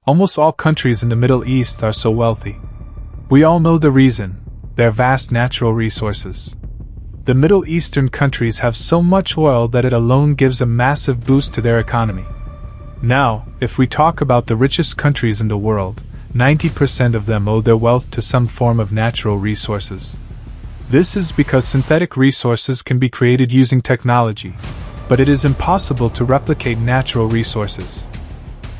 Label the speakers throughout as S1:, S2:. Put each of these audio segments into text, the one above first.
S1: Almost all countries in the Middle East are so wealthy. We all know the reason: their vast natural resources. The Middle Eastern countries have so much oil that it alone gives a massive boost to their economy. Now, if we talk about the richest countries in the world, 90% of them owe their wealth to some form of natural resources. This is because synthetic resources can be created using technology, but it is impossible to replicate natural resources.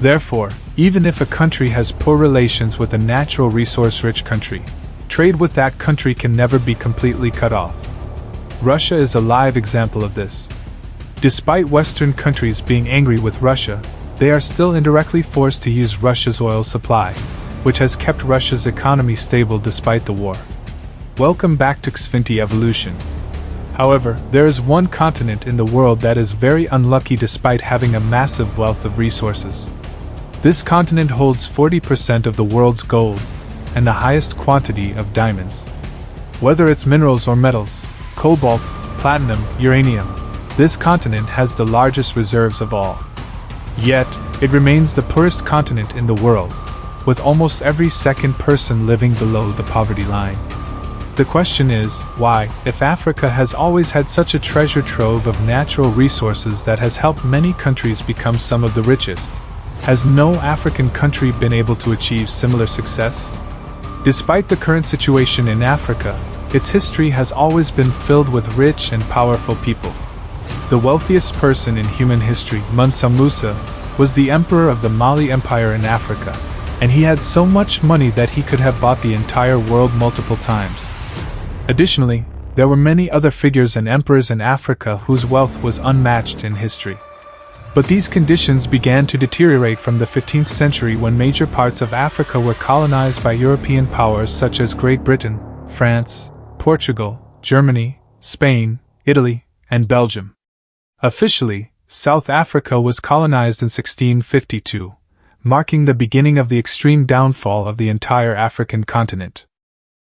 S1: Therefore, even if a country has poor relations with a natural resource-rich country, trade with that country can never be completely cut off. Russia is a live example of this. Despite Western countries being angry with Russia, they are still indirectly forced to use Russia's oil supply, which has kept Russia's economy stable despite the war. Welcome back to Xfinity Evolution. However, there is one continent in the world that is very unlucky despite having a massive wealth of resources. This continent holds 40% of the world's gold, and the highest quantity of diamonds. Whether it's minerals or metals, cobalt, platinum, uranium, this continent has the largest reserves of all. Yet, it remains the poorest continent in the world, with almost every second person living below the poverty line. The question is, why, if Africa has always had such a treasure trove of natural resources that has helped many countries become some of the richest, has no African country been able to achieve similar success? Despite the current situation in Africa, its history has always been filled with rich and powerful people. The wealthiest person in human history, Mansa Musa, was the emperor of the Mali Empire in Africa, and he had so much money that he could have bought the entire world multiple times. Additionally, there were many other figures and emperors in Africa whose wealth was unmatched in history. But these conditions began to deteriorate from the 15th century when major parts of Africa were colonized by European powers such as Great Britain, France, Portugal, Germany, Spain, Italy, and Belgium. Officially, South Africa was colonized in 1652, marking the beginning of the extreme downfall of the entire African continent.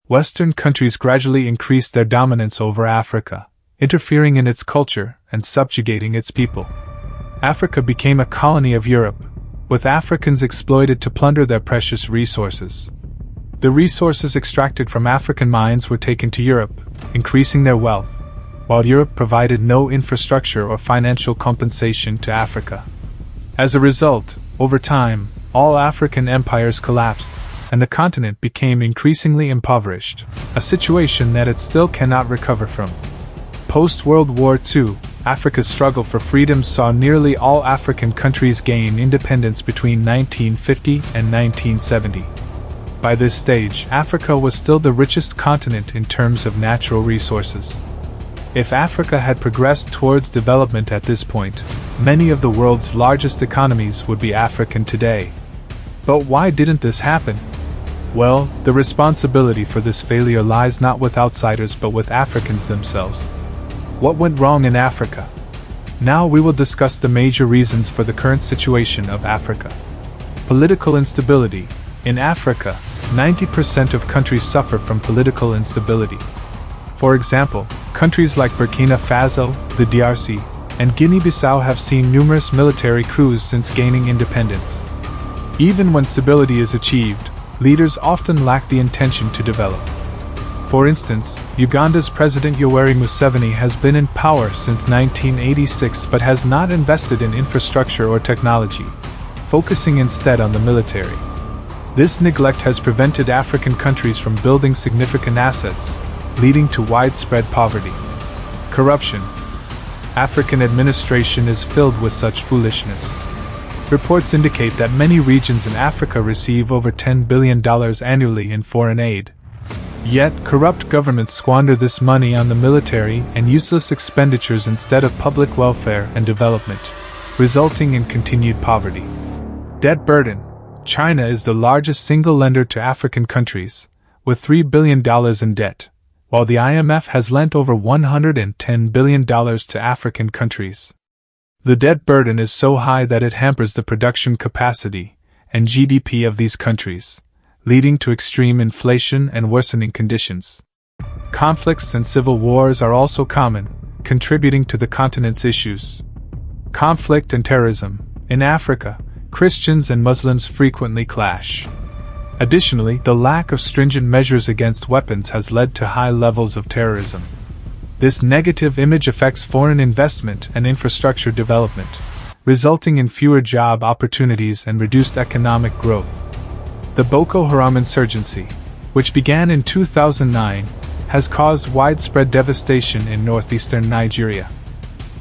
S1: Western countries gradually increased their dominance over Africa, interfering in its culture and subjugating its people. Africa became a colony of Europe, with Africans exploited to plunder their precious resources. The resources extracted from African mines were taken to Europe, increasing their wealth, while Europe provided no infrastructure or financial compensation to Africa. As a result, over time, all African empires collapsed, and the continent became increasingly impoverished, a situation that it still cannot recover from. Post-World War II, Africa's struggle for freedom saw nearly all African countries gain independence between 1950 and 1970. By this stage, Africa was still the richest continent in terms of natural resources. If Africa had progressed towards development at this point, many of the world's largest economies would be African today. But why didn't this happen? Well, the responsibility for this failure lies not with outsiders but with Africans themselves. What went wrong in Africa? Now we will discuss the major reasons for the current situation of Africa. Political instability. In Africa, 90% of countries suffer from political instability. For example, countries like Burkina Faso, the DRC, and Guinea-Bissau have seen numerous military coups since gaining independence. Even when stability is achieved, leaders often lack the intention to develop. For instance, Uganda's President Yoweri Museveni has been in power since 1986 but has not invested in infrastructure or technology, focusing instead on the military. This neglect has prevented African countries from building significant assets, leading to widespread poverty. Corruption. African administration is filled with such foolishness. Reports indicate that many regions in Africa receive over $10 billion annually in foreign aid. Yet, corrupt governments squander this money on the military and useless expenditures instead of public welfare and development, resulting in continued poverty. Debt burden. China is the largest single lender to African countries, with $3 billion in debt, while the IMF has lent over $110 billion to African countries. The debt burden is so high that it hampers the production capacity and GDP of these countries, leading to extreme inflation and worsening conditions. Conflicts and civil wars are also common, contributing to the continent's issues. Conflict and terrorism. In Africa, Christians and Muslims frequently clash. Additionally, the lack of stringent measures against weapons has led to high levels of terrorism. This negative image affects foreign investment and infrastructure development, resulting in fewer job opportunities and reduced economic growth. The Boko Haram insurgency, which began in 2009, has caused widespread devastation in northeastern Nigeria.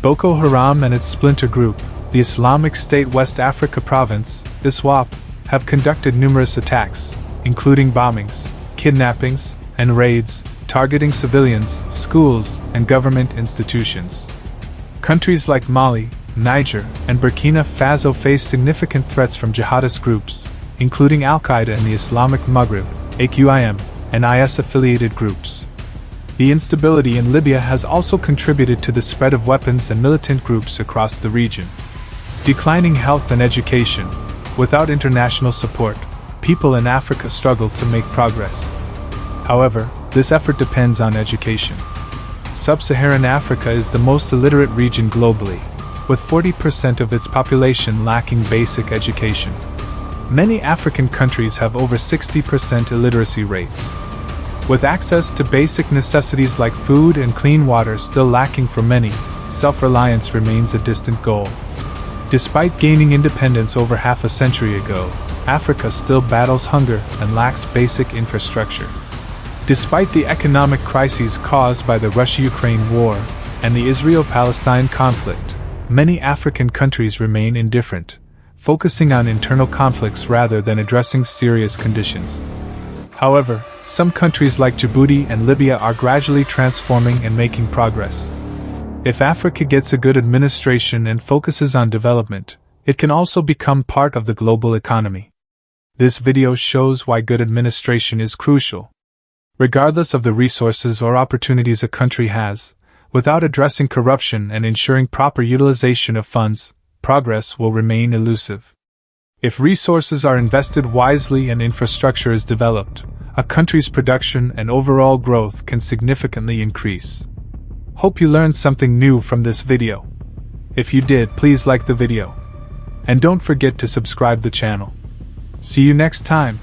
S1: Boko Haram and its splinter group, the Islamic State West Africa Province, ISWAP, have conducted numerous attacks, including bombings, kidnappings, and raids, targeting civilians, schools, and government institutions. Countries like Mali, Niger, and Burkina Faso face significant threats from jihadist groups, including Al-Qaeda and the Islamic Maghreb, AQIM, and IS-affiliated groups. The instability in Libya has also contributed to the spread of weapons and militant groups across the region. Declining health and education. Without international support, people in Africa struggle to make progress. However, this effort depends on education. Sub-Saharan Africa is the most illiterate region globally, with 40% of its population lacking basic education. Many African countries have over 60% illiteracy rates. With access to basic necessities like food and clean water still lacking for many, self-reliance remains a distant goal. Despite gaining independence over half a century ago, Africa still battles hunger and lacks basic infrastructure. Despite the economic crises caused by the Russia-Ukraine war and the Israel-Palestine conflict, many African countries remain indifferent, focusing on internal conflicts rather than addressing serious conditions. However, some countries like Djibouti and Libya are gradually transforming and making progress. If Africa gets a good administration and focuses on development, it can also become part of the global economy. This video shows why good administration is crucial. Regardless of the resources or opportunities a country has, without addressing corruption and ensuring proper utilization of funds, progress will remain elusive. If resources are invested wisely and infrastructure is developed, a country's production and overall growth can significantly increase. Hope you learned something new from this video. If you did, please like the video. And don't forget to subscribe the channel. See you next time.